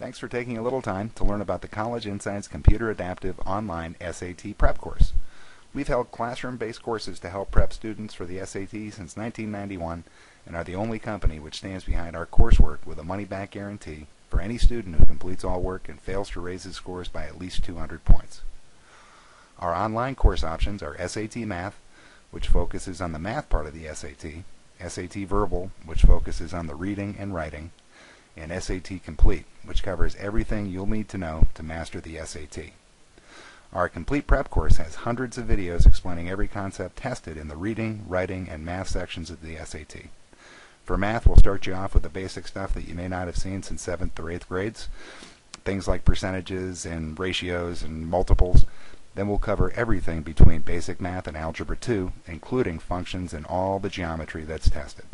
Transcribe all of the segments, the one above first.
Thanks for taking a little time to learn about the College Insights Computer Adaptive Online SAT Prep course. We've held classroom-based courses to help prep students for the SAT since 1991 and are the only company which stands behind our coursework with a money-back guarantee for any student who completes all work and fails to raise his scores by at least 200 points. Our online course options are SAT Math, which focuses on the math part of the SAT, SAT Verbal, which focuses on the reading and writing, and SAT Complete, which covers everything you'll need to know to master the SAT. Our complete prep course has hundreds of videos explaining every concept tested in the reading, writing, and math sections of the SAT. For math, we'll start you off with the basic stuff that you may not have seen since 7th or 8th grades, things like percentages and ratios and multiples. Then we'll cover everything between basic math and algebra 2, including functions and all the geometry that's tested.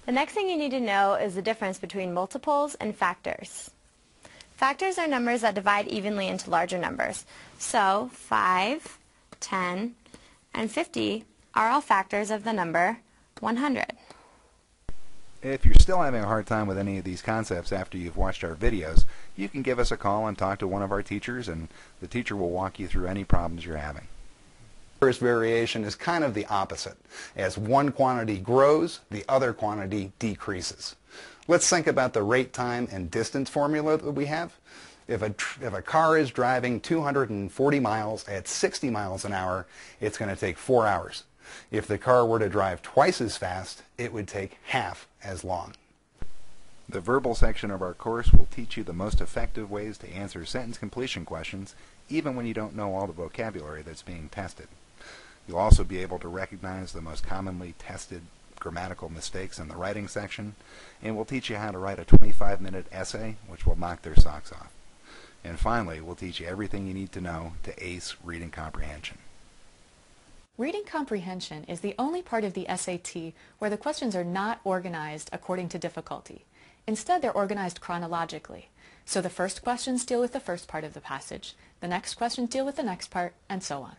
The next thing you need to know is the difference between multiples and factors. Factors are numbers that divide evenly into larger numbers. So 5, 10, and 50 are all factors of the number 100. If you're still having a hard time with any of these concepts after you've watched our videos, you can give us a call and talk to one of our teachers, and the teacher will walk you through any problems you're having. First variation is kind of the opposite. As one quantity grows, the other quantity decreases. Let's think about the rate, time, and distance formula that we have. If a car is driving 240 miles at 60 miles an hour, it's going to take 4 hours. If the car were to drive twice as fast, it would take half as long. The verbal section of our course will teach you the most effective ways to answer sentence completion questions, even when you don't know all the vocabulary that's being tested. You'll also be able to recognize the most commonly tested grammatical mistakes in the writing section, and we'll teach you how to write a 25-minute essay, which will knock their socks off. And finally, we'll teach you everything you need to know to ace reading comprehension. Reading comprehension is the only part of the SAT where the questions are not organized according to difficulty. Instead, they're organized chronologically. So the first questions deal with the first part of the passage, the next questions deal with the next part, and so on.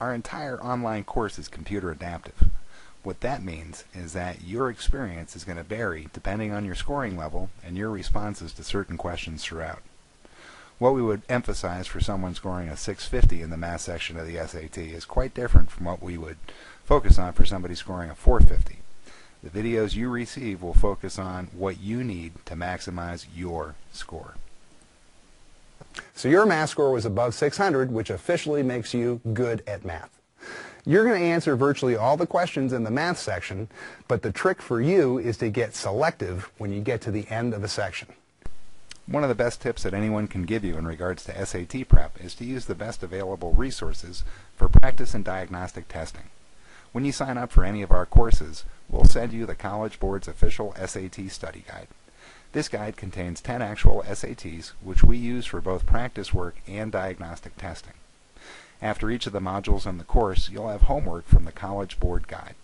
Our entire online course is computer adaptive. What that means is that your experience is going to vary depending on your scoring level and your responses to certain questions throughout. What we would emphasize for someone scoring a 650 in the math section of the SAT is quite different from what we would focus on for somebody scoring a 450. The videos you receive will focus on what you need to maximize your score. So your math score was above 600, which officially makes you good at math. You're going to answer virtually all the questions in the math section, but the trick for you is to get selective when you get to the end of a section. One of the best tips that anyone can give you in regards to SAT prep is to use the best available resources for practice and diagnostic testing. When you sign up for any of our courses, we'll send you the College Board's official SAT study guide. This guide contains 10 actual SATs, which we use for both practice work and diagnostic testing. After each of the modules in the course, you'll have homework from the College Board guide.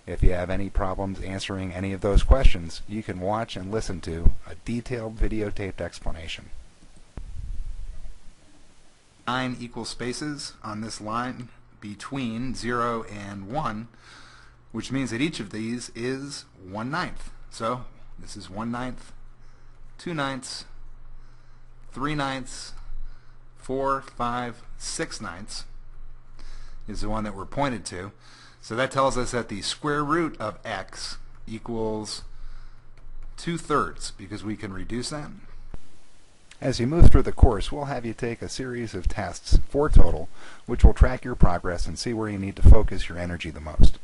If you have any problems answering any of those questions, you can watch and listen to a detailed videotaped explanation. 9 equal spaces on this line between 0 and 1, which means that each of these is 1/9. So this is 1/9, 2/9, 3/9, 4, 5, 6/9 is the one that we're pointed to. So that tells us that the square root of x equals 2/3, because we can reduce that. As you move through the course, we'll have you take a series of tests, 4 total, which will track your progress and see where you need to focus your energy the most.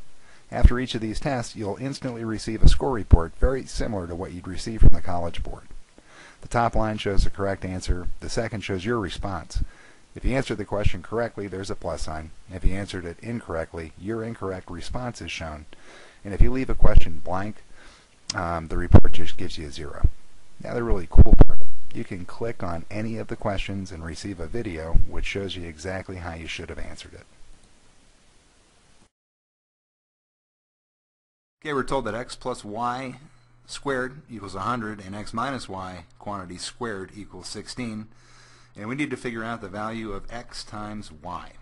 After each of these tests, you'll instantly receive a score report very similar to what you'd receive from the College Board. The top line shows the correct answer, the second shows your response. If you answered the question correctly, there's a plus sign. If you answered it incorrectly, your incorrect response is shown. And if you leave a question blank, the report just gives you a 0. Now the really cool part, you can click on any of the questions and receive a video which shows you exactly how you should have answered it. Okay, we're told that x plus y squared equals 100 and x minus y, quantity squared, equals 16. And we need to figure out the value of x times y.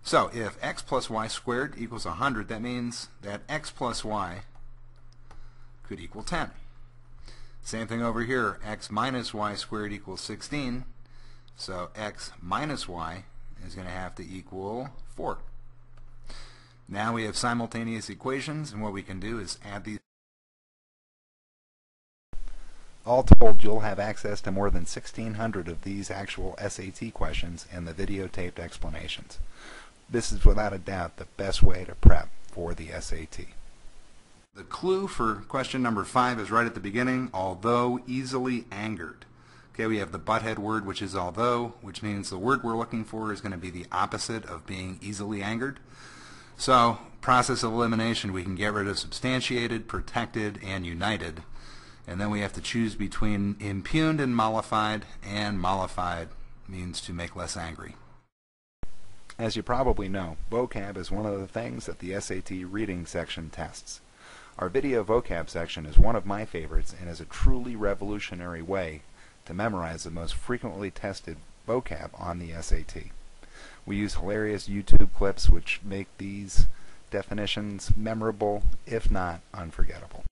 So if x plus y squared equals 100, that means that x plus y could equal 10. Same thing over here. X minus y squared equals 16. So x minus y is going to have to equal 4. Now we have simultaneous equations, and what we can do is add these. All told, you'll have access to more than 1,600 of these actual SAT questions and the videotaped explanations. This is without a doubt the best way to prep for the SAT. The clue for question number 5 is right at the beginning, although easily angered. Okay, we have the butthead word, which is although, which means the word we're looking for is going to be the opposite of being easily angered. So, process of elimination, we can get rid of substantiated, protected, and united. And then we have to choose between impugned and mollified means to make less angry. As you probably know, vocab is one of the things that the SAT reading section tests. Our video vocab section is one of my favorites and is a truly revolutionary way to memorize the most frequently tested vocab on the SAT. We use hilarious YouTube clips which make these definitions memorable, if not unforgettable.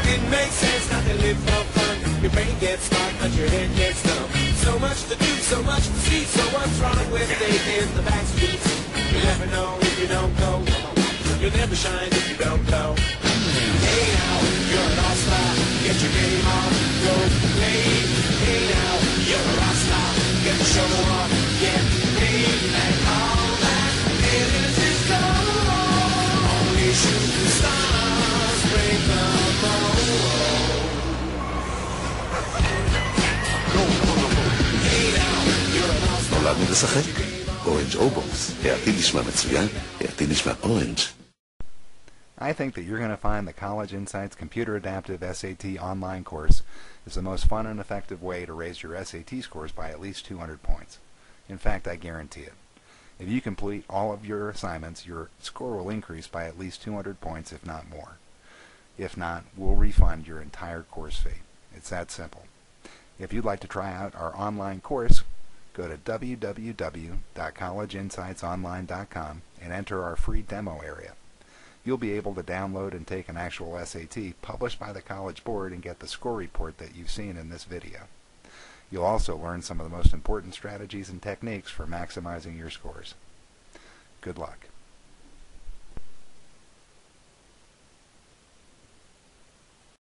It makes sense not to live for fun. Your brain gets smart, but your head gets dumb. So much to do, so much to see. So what's wrong with staying in the back streets? You'll never know if you don't go. You'll never shine if you don't go. Hey now, you're an all-star. Get your game on, go play. Hey now, you're a rock star. Get the show on, get paid. And all that glitters is gold. Only shooting stars break the mold. Hey now, you're an all-star. נולדנו לשחק. אורנג' אובוס. העתיד נשמע מצוין, העתיד נשמע אורנג'. I think that you're going to find the College Insights Computer Adaptive SAT online course is the most fun and effective way to raise your SAT scores by at least 200 points. In fact, I guarantee it. If you complete all of your assignments, your score will increase by at least 200 points, if not more. If not, we'll refund your entire course fee. It's that simple. If you'd like to try out our online course, go to www.collegeinsightsonline.com and enter our free demo area. You'll be able to download and take an actual SAT published by the College Board and get the score report that you've seen in this video. You'll also learn some of the most important strategies and techniques for maximizing your scores. Good luck.